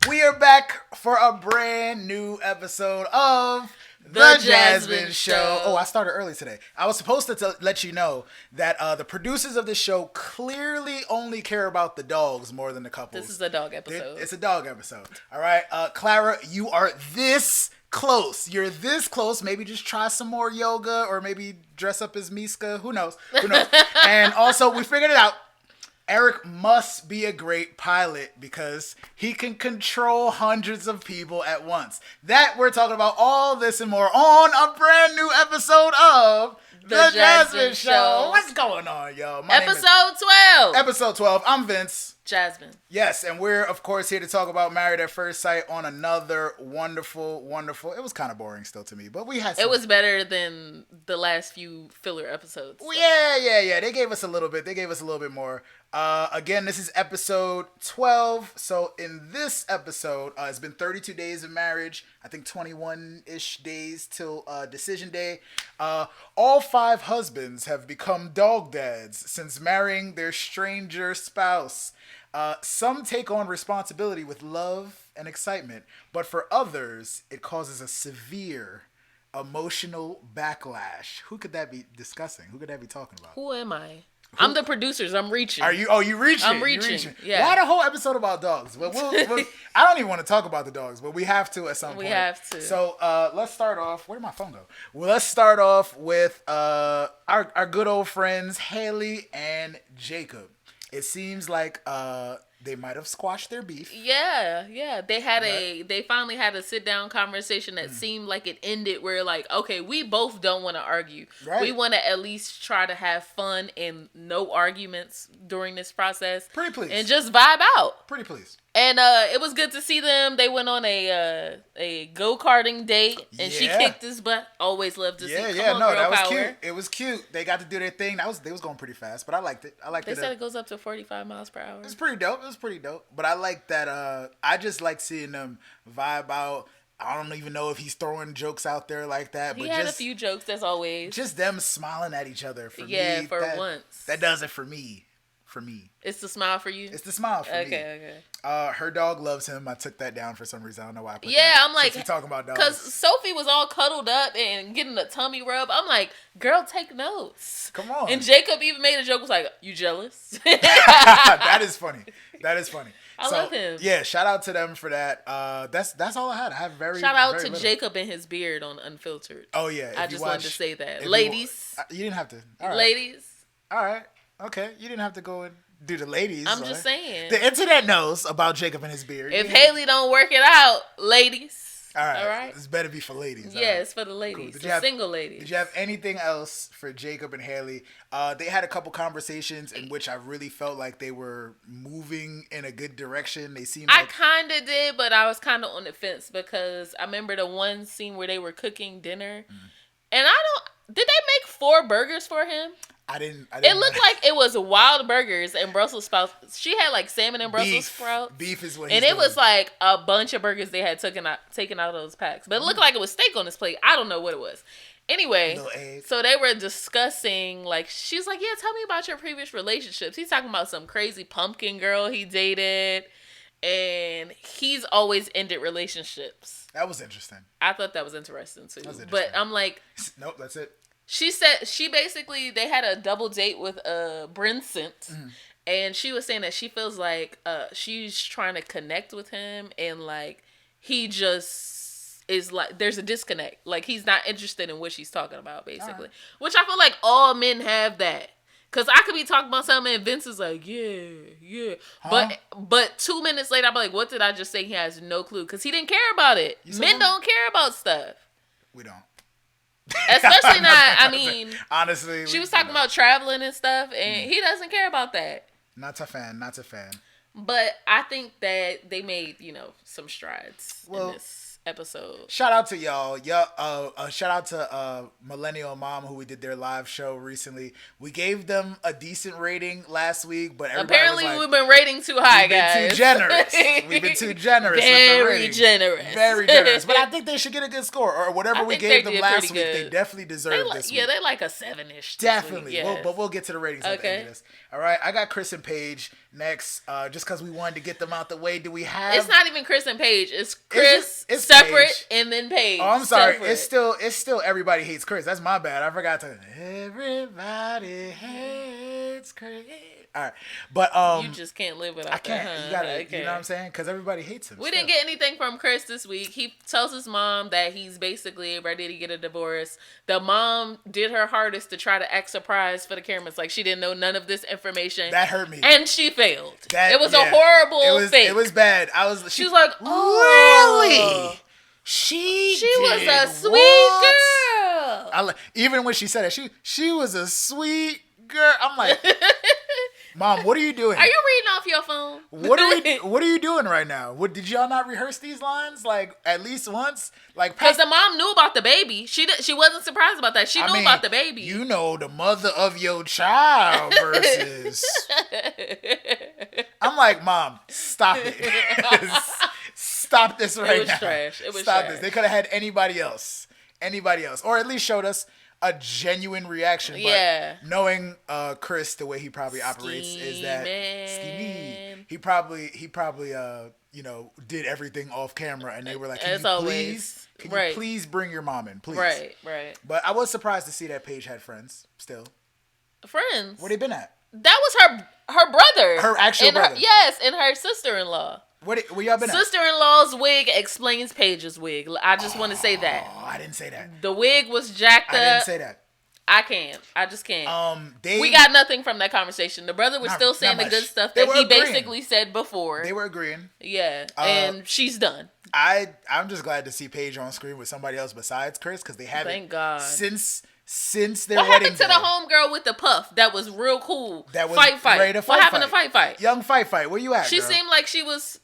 We are back for a brand new episode of The Jasmyne JasVynce Show. Show. Oh, I started early today. I was supposed to let you know that the producers of the show clearly only care about the dogs more than the couples. This is a dog episode. It's a dog episode. All right. Clara, you are this close. You're this close. Maybe just try some more yoga or maybe dress up as Miska. Who knows? Who knows? And also, we figured it out. Eric must be a great pilot because he can control hundreds of people at once. That we're talking about all this and more on a brand new episode of The JasVynce Show. What's going on, y'all? Episode 12. Episode 12. I'm Vince. Jasmine. Yes, and we're, of course, here to talk about Married at First Sight on another wonderful, it was kind of boring still to me, but we had some. It was better than the last few filler episodes. So. Yeah. They gave us a little bit more. Again, this is episode 12. So in this episode, it's been 32 days of marriage. I think 21-ish days till decision day. All 5 husbands have become dog dads since marrying their stranger spouse. Some take on responsibility with love and excitement, but for others, it causes a severe emotional backlash. Who could that be discussing? Who could that be talking about? Who am I? I'm the producers. I'm reaching. Are you? Oh, you reaching? I'm reaching. Yeah. Why the whole episode about dogs? Well, I don't even want to talk about the dogs, but we have to at some point. We have to. So let's start off. Where did my phone go? Well, let's start off with our good old friends Hayley and Jacob. It seems like they might have squashed their beef. Yeah. They finally had a sit down conversation that seemed like it ended where like, okay, we both don't want to argue. Right. We want to at least try to have fun and no arguments during this process. Pretty please. And just vibe out. Pretty please. And it was good to see them. They went on a go-karting date, and she kicked his butt. Always loved to see. Come on, no, girl that was power. cute. It was cute. They got to do their thing. They was going pretty fast, but I liked it. They said it goes up to 45 miles per hour. It's pretty dope. But I like that. I just like seeing them vibe out. I don't even know if he's throwing jokes out there like that. He but had a few jokes, as always. Just them smiling at each other. For me, for once. That does it for me. It's the smile for you? It's the smile for me. Okay. Her dog loves him. I took that down for some reason. I don't know why I put that. Yeah, I'm like, since we talking about dogs. because Sophie was all cuddled up and getting a tummy rub. I'm like, girl, take notes. Come on. And Jacob even made a joke, was like, you jealous? That is funny. I love him. Yeah, shout out to them for that. That's all I had. I have shout out to little. Jacob and his beard on Unfiltered. Oh yeah, I just wanted to say that, you ladies. You didn't have to. All right. Ladies. All right. Okay, you didn't have to go and do the ladies. I'm just saying. The internet knows about Jacob and his beard. If Hayley don't work it out, ladies. All right. This better be for ladies. Yeah, it's for the ladies. Cool. Single ladies. Did you have anything else for Jacob and Hayley? They had a couple conversations in which I really felt like they were moving in a good direction. They seemed I kind of did, but I was kind of on the fence because I remember the one scene where they were cooking dinner. And did they make 4 burgers for him? I didn't. It looked like it was wild burgers and Brussels sprouts. She had like salmon and Brussels sprouts. Beef is what he's doing. Was like a bunch of burgers they had taken out of those packs. But it looked like it was steak on his plate. I don't know what it was. Anyway, so they were discussing, like, she's like, yeah, tell me about your previous relationships. He's talking about some crazy pumpkin girl he dated. And he's always ended relationships. That was interesting. I thought that was interesting too. But I'm like, nope, that's it. She said they had a double date with Vincent, and she was saying that she feels like she's trying to connect with him, and like he just is like there's a disconnect. Like he's not interested in what she's talking about, basically. Which I feel like all men have that. Cause I could be talking about something and Vince is like, yeah. But 2 minutes later, I'll be like, what did I just say? He has no clue. Cause he didn't care about it. Men don't care about stuff. We don't. Especially not, I mean. Honestly. She was talking about traveling and stuff and he doesn't care about that. Not a fan. But I think that they made, some strides in this episode. Shout out to y'all. Shout out to Millennial Mom, who we did their live show recently. We gave them a decent rating last week, but apparently was like, we've been rating too high, guys. Too generous. We've been too generous. Very generous. Very generous. But I think they should get a good score, or whatever we gave them last week. They definitely deserve this week. Yeah, they like a 7-ish. Definitely. Yes. But we'll get to the ratings at the end of this. All right, I got Chris and Paige next. Just because we wanted to get them out the way. Do we have? It's not even Chris and Paige. It's Chris it's separate Paige. And then Paige. Oh, I'm sorry. Separate. It's still Everybody Hates Chris. That's my bad. I forgot to. Everybody hates Chris. All right, but you just can't live without. I can't. That, huh? You gotta. Okay. You know what I'm saying? Because everybody hates him. We didn't get anything from Chris this week. He tells his mom that he's basically ready to get a divorce. The mom did her hardest to try to act surprised for the cameras, like she didn't know none of this information. That hurt me, and she failed. It was a horrible thing. It was bad. She was like, oh, really? She was a sweet girl. Even when she said it, she was a sweet girl. I'm like, Mom, what are you doing? Are you reading off your phone? What are you doing right now? Did y'all not rehearse these lines like at least once? Like, because the mom knew about the baby. She wasn't surprised about that. She knew about the baby. You know, the mother of your child versus. I'm like, Mom, stop it. Stop this right now. It was trash. Stop this. They could have had anybody else, or at least showed us a genuine reaction. But knowing Chris, the way he probably operates is that scheming. He probably did everything off camera, and they were like, can you please bring your mom in, please? Right. But I was surprised to see that Paige had friends still. Friends? Where they been at? That was her brother. Her actual brother. Yes, and her sister-in-law. Where y'all been at? Sister-in-law's wig explains Paige's wig. I just want to say that. Oh, I didn't say that. The wig was jacked up. I didn't say that. I just can't. We got nothing from that conversation. The brother was still saying the good stuff that he basically said before. They were agreeing. Yeah, and she's done. I'm just glad to see Paige on screen with somebody else besides Chris, because they haven't. Thank God. Since their wedding. What happened to the homegirl with the puff? That was real cool. That was fight. Ready to what happened to fight? Young fight. Where you at? She girl? seemed like she was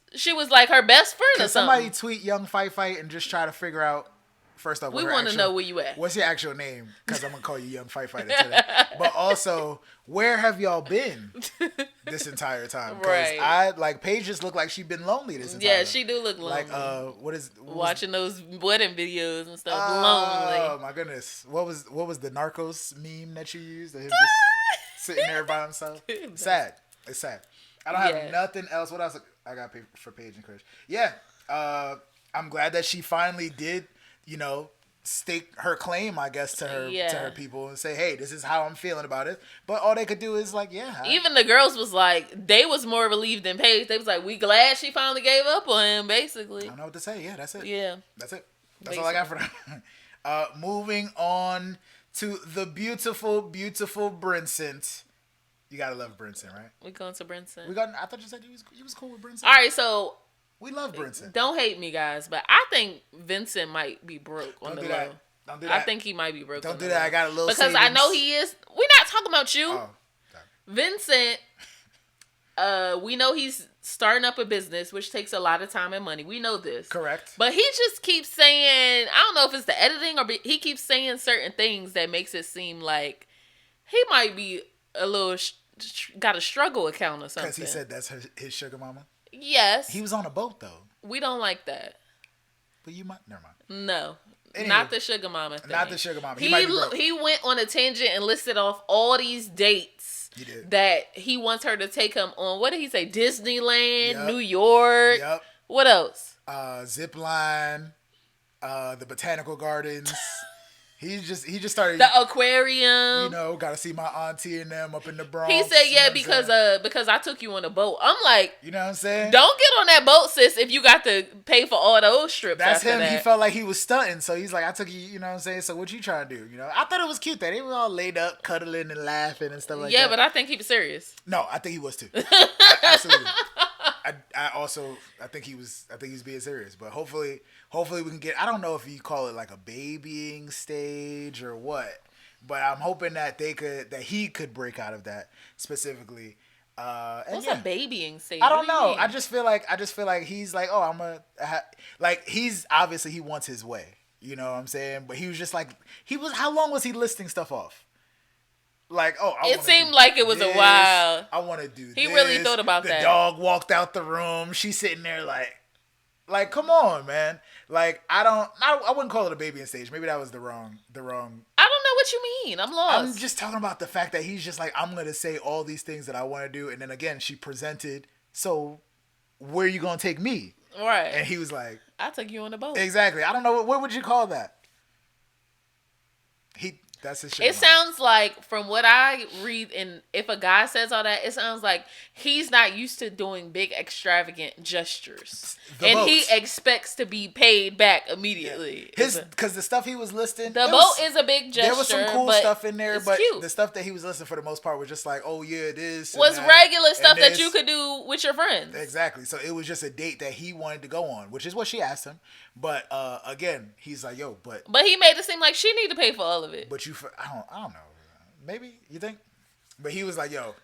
like her best friend or something. Somebody tweet young fight and just try to figure out. First off, we want to know where you at. What's your actual name? Because I'm gonna call you Young Fight today. But also, where have y'all been this entire time? Right. Paige just looked like she'd been lonely this entire time. Yeah, she do look lonely. Watching those wedding videos and stuff. Lonely. Oh my goodness! What was the Narcos meme that you used? Of him just sitting there by himself. It's sad. I don't have nothing else. What else I got for Paige and Chris? Yeah. I'm glad that she finally did. Stake her claim, I guess, to her people and say, hey, this is how I'm feeling about it. But all they could do is even the girls was like, they was more relieved than Paige. They was like, we glad she finally gave up on him, basically. I don't know what to say. Yeah, that's it. Yeah. That's it. That's all I got for that. Moving on to the beautiful, beautiful Brincent. You gotta love Brincent, right? We going to Brincent. I thought you said you was cool with Brincent. All right, so we love Brincent. Don't hate me, guys, but I think Vincent might be broke on the low. Don't do that. I think he might be broke. Don't do that. I got a little because savings. I know he is. We're not talking about you, Vincent. We know he's starting up a business, which takes a lot of time and money. We know this, correct? But he just keeps saying, I don't know if it's the editing or he keeps saying certain things that makes it seem like he might be a little got a struggle account or something. Because he said that's his sugar mama. Yes. He was on a boat, though. We don't like that. But you might... Never mind. No. Anyway, not the sugar mama thing. Not the sugar mama. He went on a tangent and listed off all these dates that he wants her to take him on. What did he say? Disneyland, New York. Yep. What else? Zip line, the botanical gardens. He just started the aquarium. Got to see my auntie and them up in the Bronx. He said, because I took you on a boat. I'm like, you know what I'm saying? Don't get on that boat, sis, if you got to pay for all those trips. That's him. He felt like he was stunting, so he's like, I took you. You know what I'm saying? So what you trying to do? I thought it was cute that they were all laid up, cuddling and laughing and stuff like that. Yeah, but I think he was serious. No, I think he was too. Absolutely. I think he was being serious, but hopefully we can get. I don't know if you call it like a babying stage or what, but I'm hoping that he could break out of that specifically. What's a babying stage? I don't know. I just feel like he's like, oh, he's obviously he wants his way. You know what I'm saying? But he was just like, how long was he listing stuff off? Like, oh, it seemed like it was a while. I want to do this. He really thought about that. The dog walked out the room. She's sitting there like, come on, man. Like, I wouldn't call it a babying stage. Maybe that was the wrong. I don't know what you mean. I'm lost. I'm just talking about the fact that he's just like, I'm going to say all these things that I want to do. And then again, she presented, so where are you going to take me? Right. And he was like, I took you on the boat. Exactly. I don't know. What would you call that? That's his shit. It sounds like, from what I read, and if a guy says all that, it sounds like he's not used to doing big extravagant gestures, he expects to be paid back immediately. Because the stuff he was listing, the boat is a big gesture. There was some cool stuff in there, but cute. The stuff that he was listing for the most part was just like, oh yeah, this was regular stuff that you could do with your friends. Exactly. So it was just a date that he wanted to go on, which is what she asked him. But again, he's like, yo, but he made it seem like she need to pay for all of it. But I don't know. Maybe you think? But he was like, yo,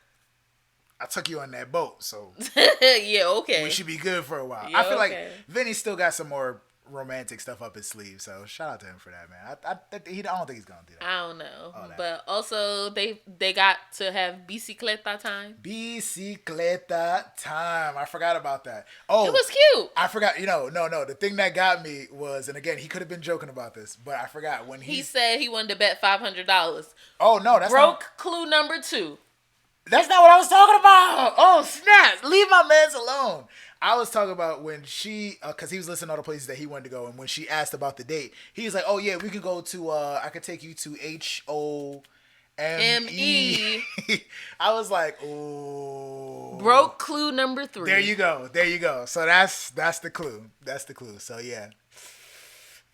I took you on that boat, so yeah, okay. We should be good for a while. Yeah, I feel like Vinny still got some more romantic stuff up his sleeve, so shout out to him for that, man. I don't think he's gonna do that. I don't know, but also they got to have bicicleta time. Bicicleta time. I forgot about that. Oh, it was cute. I forgot. No. The thing that got me was, and again, he could have been joking about this, but I forgot when he said he wanted to bet $500. Oh no, that's broke clue number 2. That's not what I was talking about. Oh snap! Leave my mans alone. I was talking about when she, because he was listing all the places that he wanted to go, and when she asked about the date, he was like, "Oh yeah, we can go to. I could take you to HOME." I was like, "Oh." Broke clue number 3. There you go. So that's the clue. That's the clue. So yeah,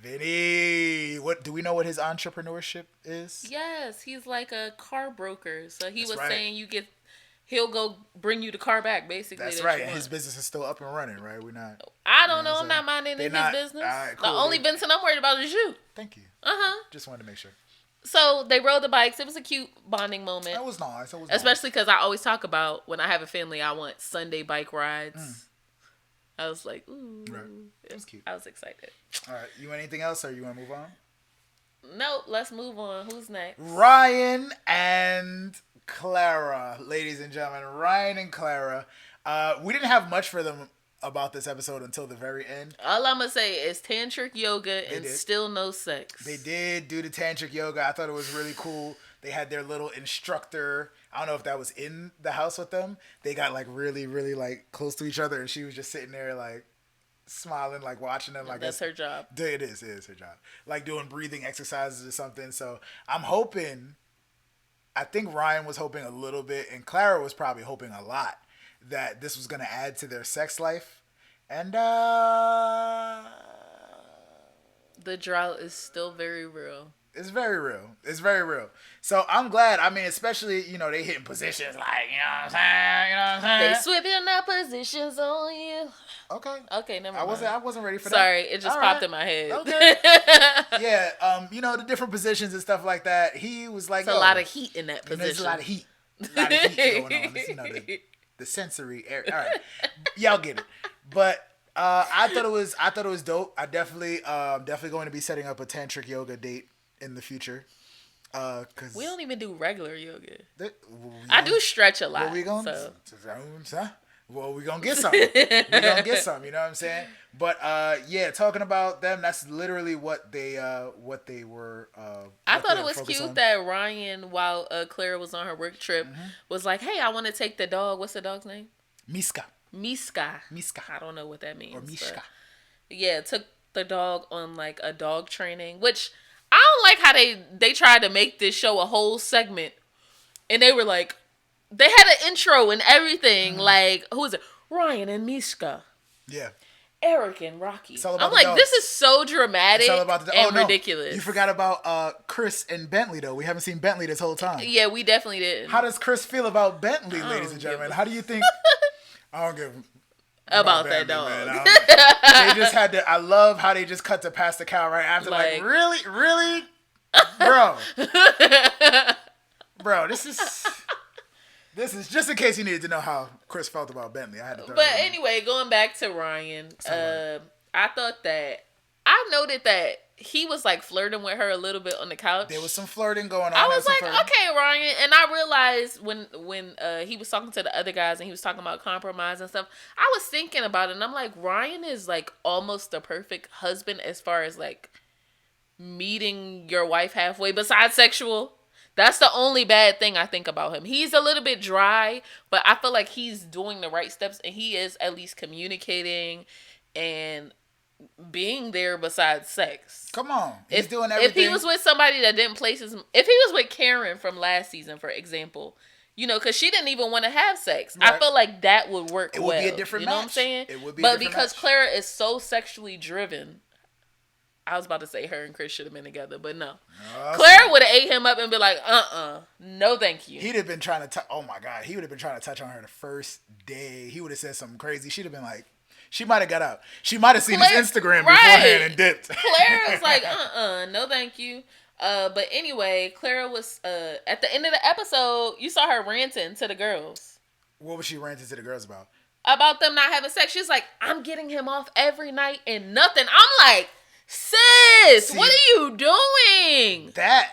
Vinny. What do we know? What his entrepreneurship is? Yes, he's like a car broker. So he was saying he'll go bring you the car back, basically. That's right. And his business is still up and running, right? We're not. I don't know. I'm not minding his business. Right, cool. The only Vincent I'm worried about is you. Thank you. Just wanted to make sure. So they rode the bikes. It was a cute bonding moment. That was nice. Especially because I always talk about when I have a family, I want Sunday bike rides. I was like, ooh. Right. It was cute. I was excited. All right. You want anything else, or you want to move on? No, let's move on. Who's next? Ryan and Clara, ladies and gentlemen. Ryan and Clara. We didn't have much for them about this episode until the very end. All I'm going to say is Tantric Yoga and still no sex. They did do the Tantric Yoga. I thought it was really cool. They had their little instructor. I don't know if that was in the house with them. They got like really, really like close to each other, and she was just sitting there like smiling, like watching them. Like that's her job. It is her job. Like doing breathing exercises or something. So I'm hoping, I think Ryan was hoping a little bit, and Clara was probably hoping a lot, that this was going to add to their sex life. And the drought is still very real. It's very real. So I'm glad. I mean, especially, they hitting positions like, you know what I'm saying? They sweeping up positions on you. Okay, never mind. I wasn't ready for that. Sorry, it just popped in my head. Okay. Yeah, the different positions and stuff like that. He was like, there's a lot of heat in that position. There's a lot of heat going on. It's, the sensory area. All right. Y'all get it. But I thought it was dope. I definitely going to be setting up a tantric yoga date in the future. Cause we don't even do regular yoga. I do stretch a lot. Well, we gonna get some. You know what I'm saying? But yeah, talking about them, that's literally what they were. I thought it was cute that Ryan, while Clara was on her work trip, was like, "Hey, I want to take the dog. What's the dog's name? Miska. I don't know what that means. Or Mishka. Yeah, took the dog on like a dog training, which I don't like how they tried to make this show a whole segment, and they were like, they had an intro and everything. Like, who is it? Ryan and Mishka. Yeah. Eric and Rocky. I'm like, dogs. this is so dramatic and ridiculous. You forgot about Chris and Bentley, though. We haven't seen Bentley this whole time. Yeah, we definitely did. How does Chris feel about Bentley, ladies and gentlemen? How do you think? I don't give about that dog. They just had to. I love how they just cut to Pastor Cal right after. Like really, bro, this This is just in case you needed to know how Chris felt about Bentley. I had to throw But it in. anyway, going back to Ryan, I thought that I noted that he was like flirting with her a little bit on the couch. There was some flirting going on. I was like, okay, Ryan. And I realized when he was talking to the other guys and he was talking about compromise and stuff, I was thinking about it and I'm like, Ryan is like almost the perfect husband as far as like meeting your wife halfway besides sexual. That's the only bad thing I think about him. He's a little bit dry, but I feel like he's doing the right steps and he is at least communicating and being there besides sex. Come on. He's doing everything. If he was with somebody that didn't place his... If he was with Karen from last season, for example, you know, because she didn't even want to have sex. Right. I feel like that would work well. It would be a different match. You know what I'm saying? It would be But because Clara is so sexually driven... I was about to say her and Chris should have been together, but no. Clara would have ate him up and be like, no thank you. He'd have been trying to... Oh my God. He would have been trying to touch on her the first day. He would have said something crazy. She'd have been like... She might have got out. She might have seen his Instagram beforehand and dipped. Clara was like, no thank you. But anyway, Clara was, at the end of the episode, you saw her ranting to the girls. What was she ranting to the girls about? About them not having sex. She's like, I'm getting him off every night and nothing. I'm like, sis, what are you doing? That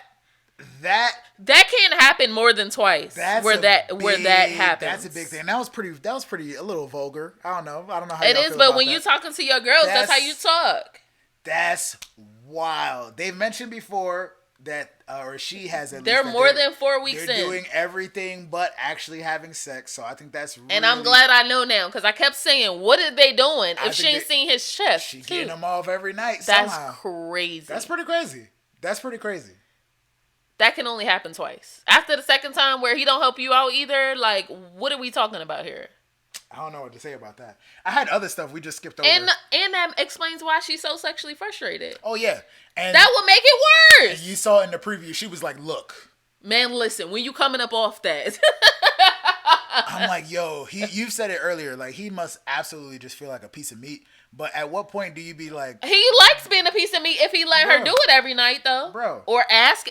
can't happen more than twice. Where that happens. That's a big thing. That was pretty a little vulgar. I don't know how it is, but when you talking to your girls, that's how you talk. That's wild. They've mentioned before that, or she has at least. They're more than 4 weeks in. They're doing everything but actually having sex. So I think that's really... And I'm glad I know now because I kept saying, what are they doing if she ain't seen his chest? She getting him off every night That's somehow. crazy. That's pretty crazy. That can only happen twice. After the second time where he don't help you out either, like, what are we talking about here? I don't know what to say about that. I had other stuff we just skipped over. And that explains why she's so sexually frustrated. Oh, yeah. And that would make it worse. And you saw in the preview, she was like, look. Man, listen, when you coming up off that. I'm like, yo, you said it earlier. Like, he must absolutely just feel like a piece of meat. But at what point do you be like... He likes being a piece of meat if he let her do it every night, though. Bro. Or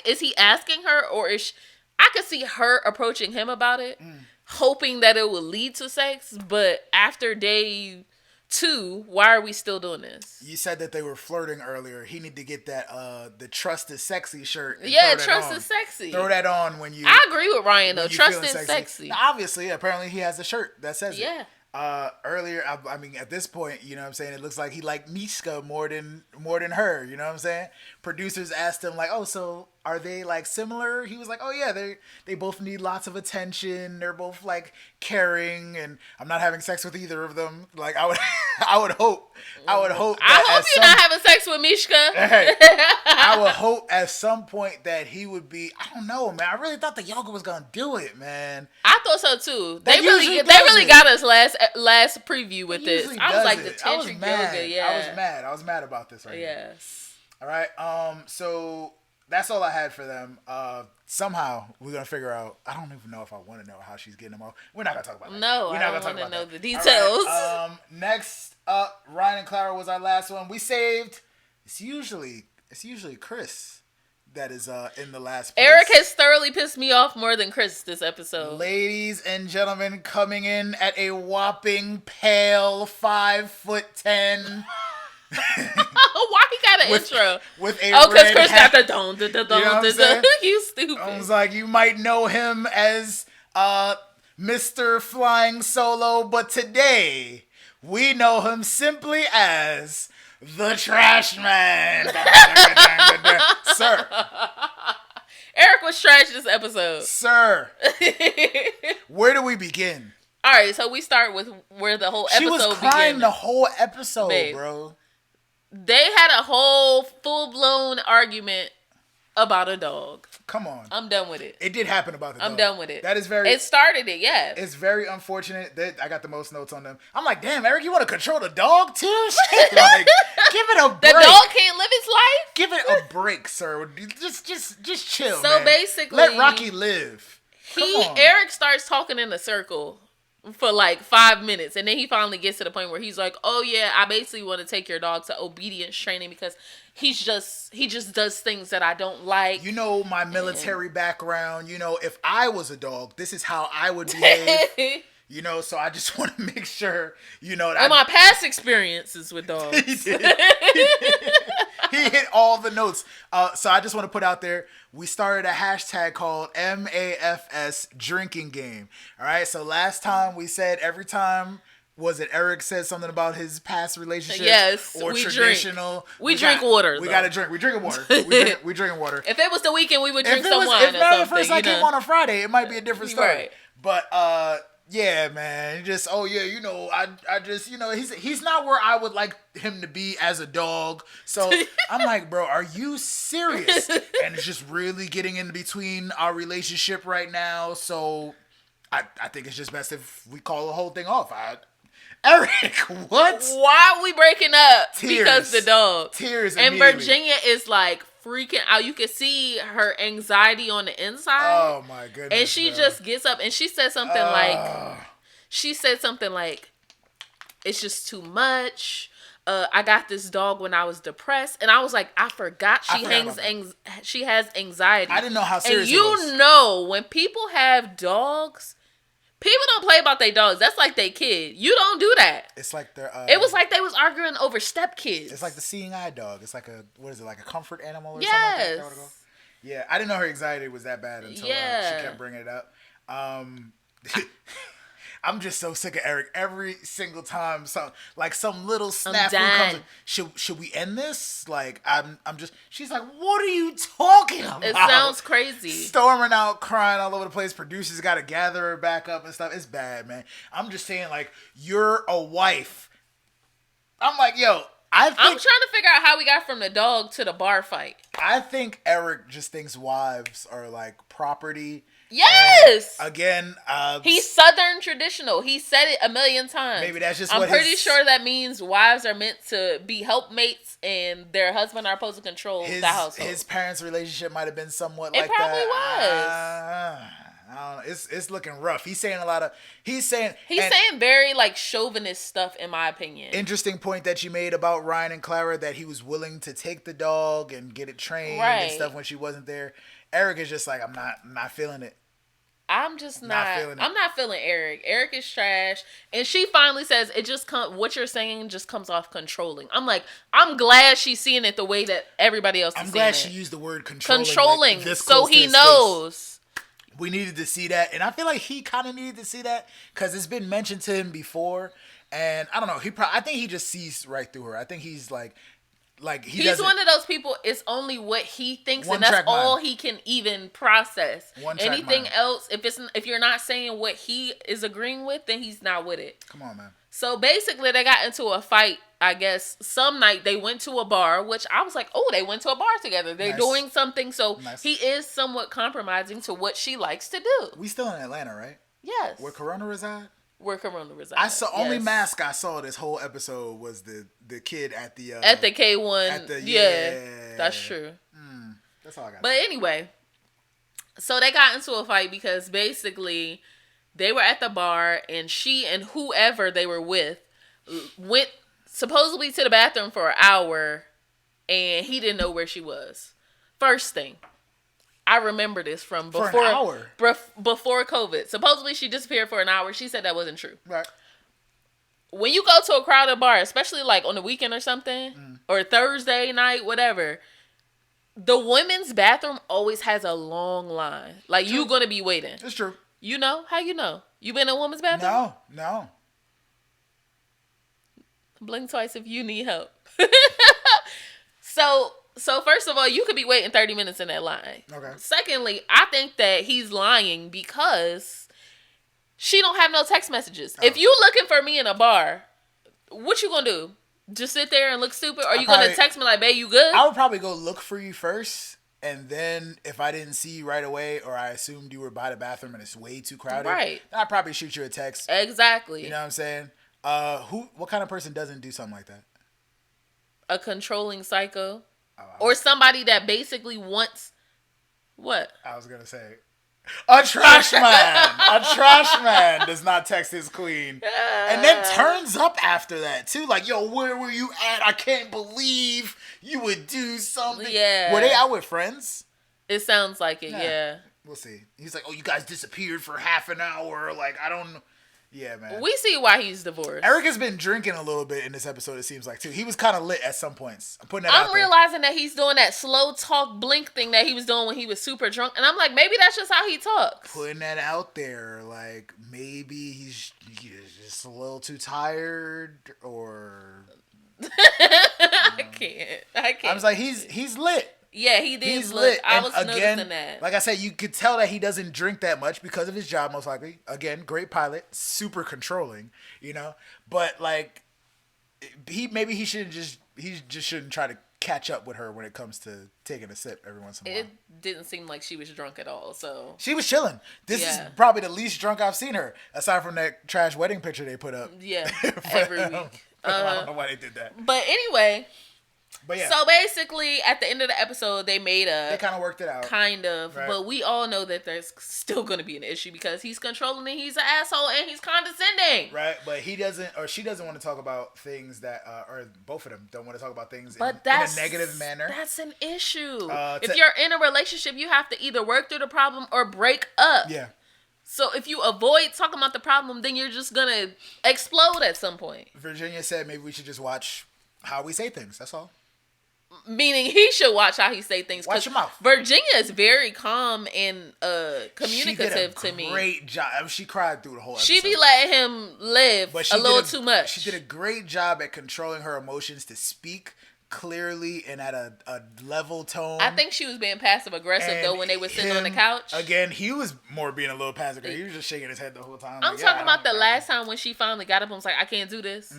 is he asking her? Or is I could see her approaching him about it, hoping that it will lead to sex. But after day 2, why are we still doing this? You said that they were flirting earlier. He need to get that, the Trust is Sexy shirt. Yeah, Trust is Sexy. Throw that on when you... I agree with Ryan, though. Trust is sexy. Now, obviously, apparently he has a shirt that says it. Earlier, I mean, at this point, you know what I'm saying, it looks like he liked Mishka more than her, you know what I'm saying? Producers asked him, like, oh, so are they, like, similar? He was like, oh, yeah, they both need lots of attention. They're both, like, caring, and I'm not having sex with either of them. Like, I would hope. I hope you're not having sex with Mishka. Hey, I would hope at some point that he would be, I don't know, man. I really thought the yoga was going to do it, man. I thought so, too. They really got us last preview with this. I was like, the Tantric Yoga, yeah. I was mad about this right Yes. Now. All right. So that's all I had for them. Somehow we're going to figure out, I don't even know if I want to know how she's getting them off. We're not going to talk about that. No, I don't want to know the details. Right. Next up, Ryan and Clara was our last one. We saved, it's usually Chris that is in the last place. Eric has thoroughly pissed me off more than Chris this episode. Ladies and gentlemen, coming in at a whopping pale 5'10". Why he got an intro? With a because Chris got the don. You stupid. I was like, you might know him as Mr. Flying Solo, but today we know him simply as the Trash Man. Sir. Eric was trash this episode. Sir. Where do we begin? All right, so we start with where the whole episode began. She was crying the whole episode, bro. They had a whole full-blown argument about a dog. Come on. I'm done with it. It did happen about the dog. I'm done with it. That is very... It started it, yeah. It's very unfortunate that I got the most notes on them. I'm like, damn, Eric, you want to control the dog too? Like, give it a break. The dog can't live his life? Give it a break, sir. Just chill, So man. basically... Let Rocky live. Eric starts talking in a circle for like 5 minutes, and then he finally gets to the point where he's like, oh yeah, I basically want to take your dog to obedience training because he just does things that I don't like. You know, my military background, you know, if I was a dog, this is how I would behave. You know, so I just want to make sure, you know, and my past experiences with dogs. He did. He hit all the notes. So I just want to put out there, we started a hashtag called MAFS drinking game. All right. So last time we said every time, was it Eric said something about his past relationships? Yes. Or we traditional. Drink. We drink water. We got to drink. We drinking water. We drinking water. If it was the weekend, we would drink some wine. If Mary first I came on a Friday, it might be a different story. Right. But yeah, man. Just you know, I just, you know, he's not where I would like him to be as a dog. So I'm like, bro, are you serious? And it's just really getting in between our relationship right now. So I think it's just best if we call the whole thing off. Eric, what? Why are we breaking up? Tears. Because the dog. Tears. And Virginia is like freaking out. You can see her anxiety on the inside. Oh my goodness. And she just gets up and she said something like, it's just too much. I got this dog when I was depressed, and I was like, I forgot she has anxiety. I didn't know how serious it was. And you know, when people have dogs, people don't play about their dogs. That's like their kid. You don't do that. It's like their. It was like they was arguing over stepkids. It's like the seeing eye dog. It's like like a comfort animal or yes. something like that? Yeah, I didn't know her anxiety was that bad until she kept bringing it up. I'm just so sick of Eric. Every single time some little snafu comes, should we end this? Like I'm just. She's like, what are you talking about? It sounds crazy. Storming out, crying all over the place. Producers got to gather her back up and stuff. It's bad, man. I'm just saying, like, you're a wife. I'm like, yo. I'm trying to figure out how we got from the dog to the bar fight. I think Eric just thinks wives are like property. Yes. And again, he's Southern traditional. He said it a million times. Maybe that's just. I'm pretty sure that means wives are meant to be helpmates, and their husband are supposed to control the household. His parents' relationship might have been somewhat like that. It probably was. I don't know. It's looking rough. He's saying a lot of. He's saying very like chauvinist stuff, in my opinion. Interesting point that you made about Ryan and Clara, that he was willing to take the dog and get it trained and stuff when she wasn't there. Eric is just like, I'm not feeling it. I'm just not feeling it. I'm not feeling Eric. Eric is trash. And she finally says, what you're saying just comes off controlling. I'm like, I'm glad she's seeing it the way that everybody else is seeing it. I'm glad she used the word controlling. Controlling. Like so he knows. We needed to see that. And I feel like he kind of needed to see that because it's been mentioned to him before. And I don't know. I think he just sees right through her. I think he's like he's one of those people. It's only what he thinks, and that's all he can even process. Anything else, if you're not saying what he is agreeing with, then he's not with it. Come on, man. So basically, they got into a fight. I guess some night they went to a bar, which I was like, oh, they went to a bar together. They're doing something. So he is somewhat compromising to what she likes to do. We still in Atlanta, right? Yes. Where Corona reside? Where Corona resides. I saw only mask I saw this whole episode was the kid at the K1. That's true. That's all I got. But anyway, so they got into a fight because basically they were at the bar and she and whoever they were with went supposedly to the bathroom for an hour and he didn't know where she was. First thing. I remember this from before. For an hour? Before COVID. Supposedly she disappeared for an hour. She said that wasn't true. Right. When you go to a crowded bar, especially like on the weekend or something, or Thursday night, whatever, the women's bathroom always has a long line. Like, you're going to be waiting. It's true. You know? How you know? You been in a woman's bathroom? No. Blink twice if you need help. So first of all, you could be waiting 30 minutes in that line. Okay. Secondly, I think that he's lying because she don't have no text messages. If you looking for me in a bar, what you gonna do? Just sit there and look stupid? Or you gonna text me like, babe, you good? I would probably go look for you first. And then if I didn't see you right away, or I assumed you were by the bathroom and it's way too crowded, right, then I'd probably shoot you a text. Exactly. You know what I'm saying? What kind of person doesn't do something like that? A controlling psycho. Or somebody that basically wants what? I was gonna say, A trash man. A trash man does not text his queen. And then turns up after that, too. Like, yo, where were you at? I can't believe you would do something. Yeah. Were they out with friends? It sounds like it, yeah. We'll see. He's like, oh, you guys disappeared for half an hour. Like, I don't know. Yeah, man. We see why he's divorced. Eric has been drinking a little bit in this episode, it seems like, too. He was kind of lit at some points. I'm putting that out there. Realizing that he's doing that slow talk blink thing that he was doing when he was super drunk. And I'm like, maybe that's just how he talks. Putting that out there. Like, maybe he's just a little too tired or... I can't. I was like, he's lit. Yeah, he did. He's lit. I was noticing that. Like I said, you could tell that he doesn't drink that much because of his job, most likely. Again, great pilot, super controlling, you know. But like, he just shouldn't try to catch up with her when it comes to taking a sip every once in a while. It didn't seem like she was drunk at all. So she was chilling. This is probably the least drunk I've seen her, aside from that trash wedding picture they put up. Yeah, every week. I don't know why they did that. But anyway. But yeah. So basically, at the end of the episode, they kind of worked it out. Kind of. Right. But we all know that there's still going to be an issue because he's controlling and he's an asshole and he's condescending. Right. But he doesn't, or she doesn't want to talk about things that, or both of them don't want to talk about things in a negative manner. That's an issue. If you're in a relationship, you have to either work through the problem or break up. Yeah. So if you avoid talking about the problem, then you're just going to explode at some point. Virginia said maybe we should just watch how we say things. That's all. Meaning he should watch how he say things. Watch your mouth. Virginia is very calm and communicative to me. Great job. I mean, she cried through the whole episode. She be letting him live a little too much. She did a great job at controlling her emotions to speak clearly and at a level tone. I think she was being passive aggressive though when they were sitting on the couch. Again, he was more being a little passive aggressive. He was just shaking his head the whole time. I'm talking about the last time when she finally got up and was like, I can't do this.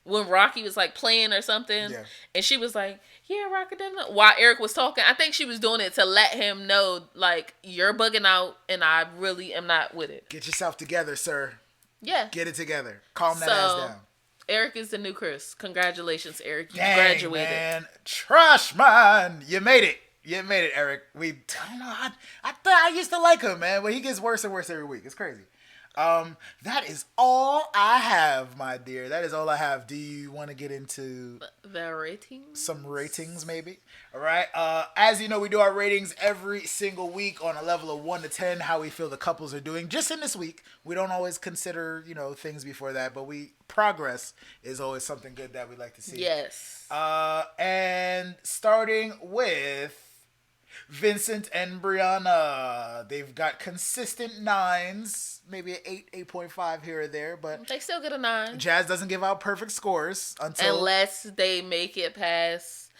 When Rocky was like playing or something, and she was like, "Yeah, Rocky didn't know." While Eric was talking, I think she was doing it to let him know, like, you're bugging out, and I really am not with it. Get yourself together, sir. Yeah, get it together. Calm that ass down. Eric is the new Chris. Congratulations, Eric. You graduated. Man. Trash man, you made it. You made it, Eric. I don't know. I thought I used to like him, man, but he gets worse and worse every week. It's crazy. That is all I have, my dear. That is all I have. Do you want to get into the ratings? Some ratings, maybe? All right. As you know, we do our ratings every single week on a level of 1 to 10, how we feel the couples are doing. Just in this week, we don't always consider, things before that, but progress is always something good that we like to see. Yes. And starting with Vincent and Brianna. They've got consistent 9s, maybe an 8, 8.5 here or there, but they still get a 9. Jazz doesn't give out perfect scores unless they make it past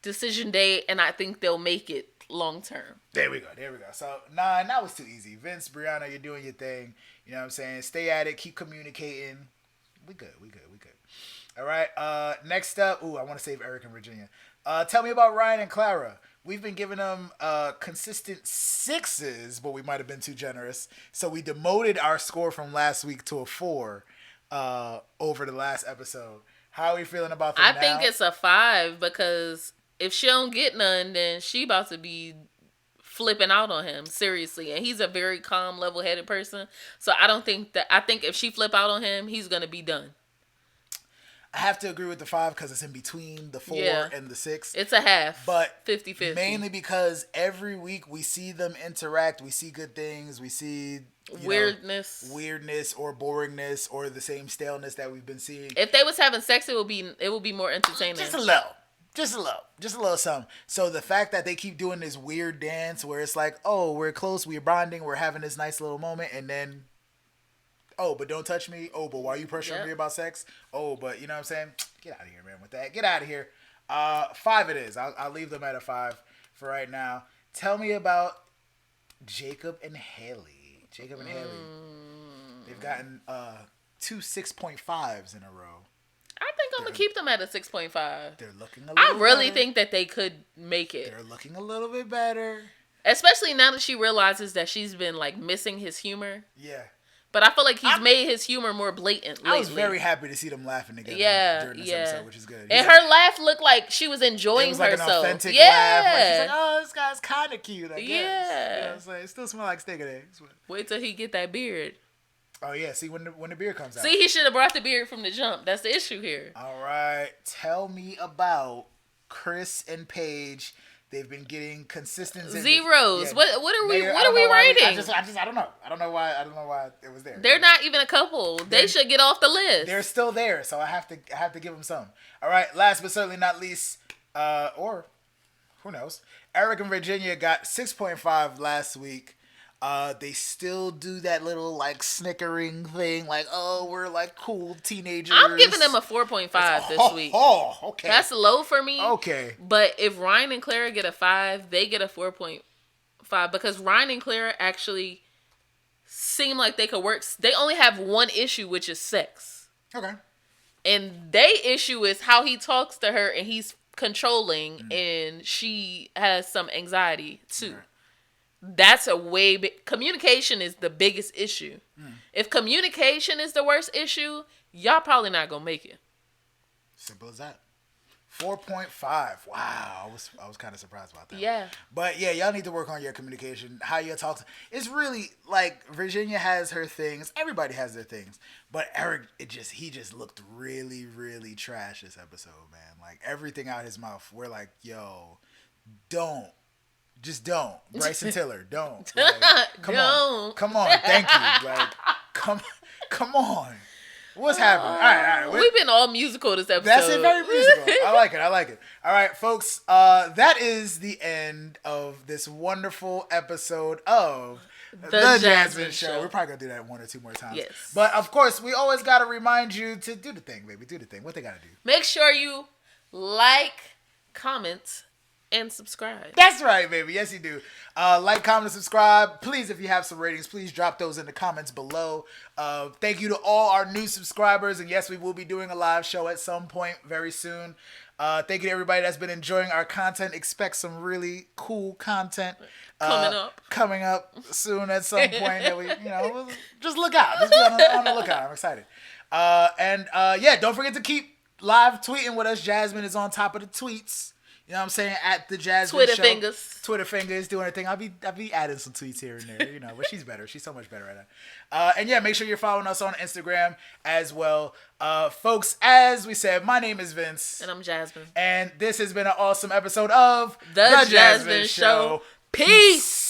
decision day, and I think they'll make it long term. There we go. So 9, that was too easy. Vince, Brianna, you're doing your thing. You know what I'm saying? Stay at it. Keep communicating. We good. All right. Next up. I want to save Eric and Virginia. Tell me about Ryan and Clara. We've been giving them consistent 6s, but we might have been too generous. So we demoted our score from last week to a 4 over the last episode. How are we feeling about that? I think it's a 5 because if she don't get none, then she about to be flipping out on him, seriously. And he's a very calm, level-headed person. So I think if she flip out on him, he's going to be done. I have to agree with the 5 because it's in between the 4 and the 6. It's a half. But 50-50. Mainly because every week we see them interact. We see good things. We see weirdness or boringness or the same staleness that we've been seeing. If they was having sex, it would be more entertaining. Just a little something. So the fact that they keep doing this weird dance where it's like, oh, we're close, we're bonding, we're having this nice little moment, and then, oh, but don't touch me. Oh, but why are you pressuring me about sex? Oh, but you know what I'm saying? Get out of here, man, with that. Get out of here. 5 it is. I'll leave them at a 5 for right now. Tell me about Jacob and Hayley. They've gotten 2 6.5s in a row. I think I'm going to keep them at a 6.5. They're looking a little better. I really think that they could make it. They're looking a little bit better. Especially now that she realizes that she's been, like, missing his humor. Yeah. But I feel like he's made his humor more blatant lately. I was very happy to see them laughing together during this episode, which is good. And her laugh looked like she was enjoying herself. It was like an authentic laugh. Like she's like, oh, this guy's kind of cute, I guess. Yeah. You know what I'm saying? It still smells like steak and eggs. Wait till he get that beard. Oh, yeah. See, when the beard comes out. See, he should have brought the beard from the jump. That's the issue here. All right. Tell me about Chris and Paige. They've been getting consistent zeros. Yeah, what are we writing? I don't know. I don't know why it was there. They're not even a couple. They should get off the list. They're still there, so I have to give them some. All right, last but certainly not least, or who knows? Eric and Virginia got 6.5 last week. They still do that little like snickering thing, like, oh, we're like cool teenagers. I'm giving them a 4.5 this week. Oh, okay. That's low for me. Okay. But if Ryan and Clara get a 5, they get a 4.5 because Ryan and Clara actually seem like they could work. They only have one issue, which is sex. Okay. And they issue is how he talks to her and he's controlling and she has some anxiety too. Right. That's a way big. Communication is the biggest issue. If communication is the worst issue, y'all probably not gonna make it. Simple as that. 4.5. Wow, I was kind of surprised about that. Yeah. But yeah, y'all need to work on your communication. How you talk. It's really like Virginia has her things. Everybody has their things. But Eric, he just looked really, really trash this episode, man. Like everything out his mouth. We're like, yo, don't. Just don't. Bryson Tiller, don't. Like, come on. Thank you. Like, come on. What's happening? All right. We've been all musical this episode. That's it, very musical. I like it. All right, folks. That is the end of this wonderful episode of the Jasmine Show. We're probably gonna do that 1 or 2 more times. Yes. But of course, we always gotta remind you to do the thing, baby. Do the thing. What they gotta do? Make sure you like, comment, and subscribe. That's right, baby. Yes, you do. Like, comment, subscribe. Please, if you have some ratings, please drop those in the comments below. Thank you to all our new subscribers. And yes, we will be doing a live show at some point very soon. Thank you to everybody that's been enjoying our content. Expect some really cool content coming up soon at some point. That we, just look out. Just be on the lookout. I'm excited. Yeah, don't forget to keep live tweeting with us. Jasmine is on top of the tweets. You know what I'm saying? At the Jasmine Show. Twitter fingers doing her thing. I'll be adding some tweets here and there, but she's better. She's so much better right now. And yeah, make sure you're following us on Instagram as well. Folks, as we said, my name is Vince. And I'm Jasmine. And this has been an awesome episode of The Jasmine Show. Peace!